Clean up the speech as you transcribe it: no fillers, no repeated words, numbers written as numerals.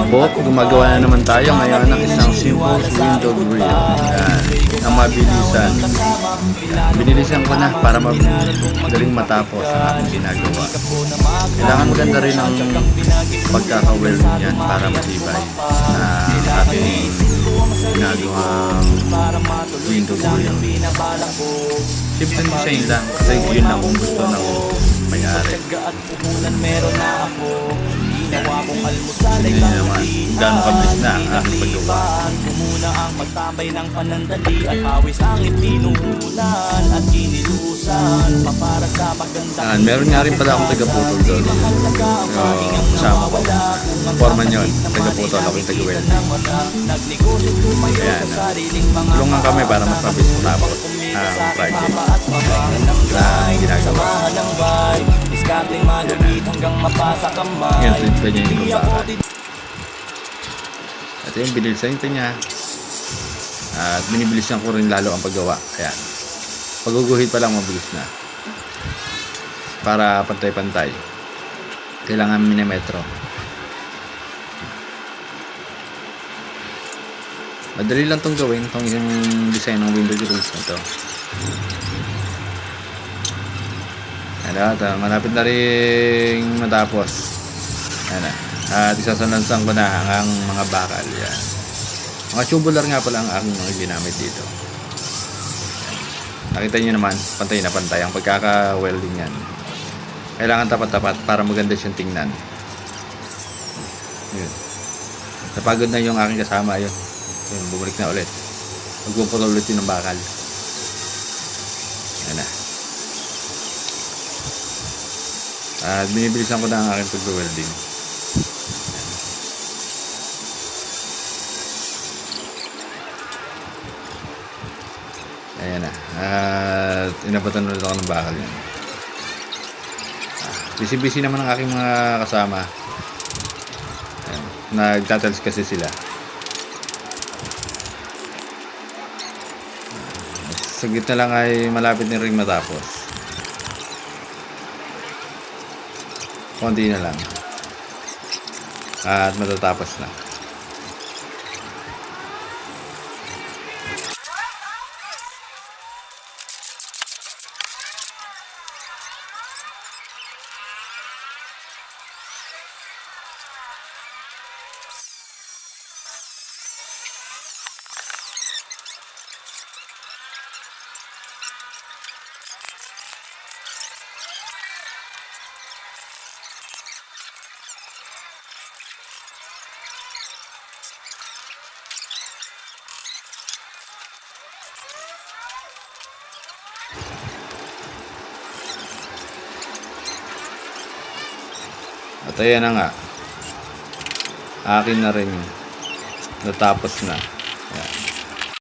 Po, gumagawa na naman tayo ngayon ng isang simple window grill. Yan, ang mabilisan. Binilisan ko na para madaling matapos ang aking ginagawa. Kailangan maganda rin ang pagkaka-welding yan para matibay na ating ginagawang window grill. Simple design lang kasi yun lang kung gusto ng may-ari. Hindi naman gano'ng kabilis na ang aking paggawa. Meron nga rin pala akong taga-putol doon. Kasama ko. Foreman yun. Taga-putol ako yung taga-welding. Ayan. Tulungan kami para mas mabilis matapos ang project na ginagawa. Yan, pwede niya yung bakal. Ito yung binilisan ito niya. At binibilisan ko rin lalo ang paggawa. Ayan. Pagguguhit pa lang mabilis na. Para pantay-pantay. Kailangan milimetro. Madali lang itong gawin. Itong isang design ng window grills na ito. Malapit na rin matapos. Ayan. At isasanansan ko na ang mga bakal. Yan. Mga tubular nga pala ang aking mga ginamit dito. Nakita nyo naman, pantay na pantay ang pagkaka-welding yan. Kailangan tapat-tapat para maganda siyang tingnan. Yun. Napagod na yung aking kasama. Yun, bumalik na ulit. Magpuputol ulit yun ng bakal. Ayan na. At binibilisan ko na ang aking pag-welding. Ayan na. At inabatan ulit ako ng bakal yan. Busy-busy naman ang aking mga kasama. Ayan. Nagtatals kasi sila. Sa gitna lang ay malapit na rin matapos. Konti na lang. At matatapos na. At ayan na nga. Akin na rin. Natapos na.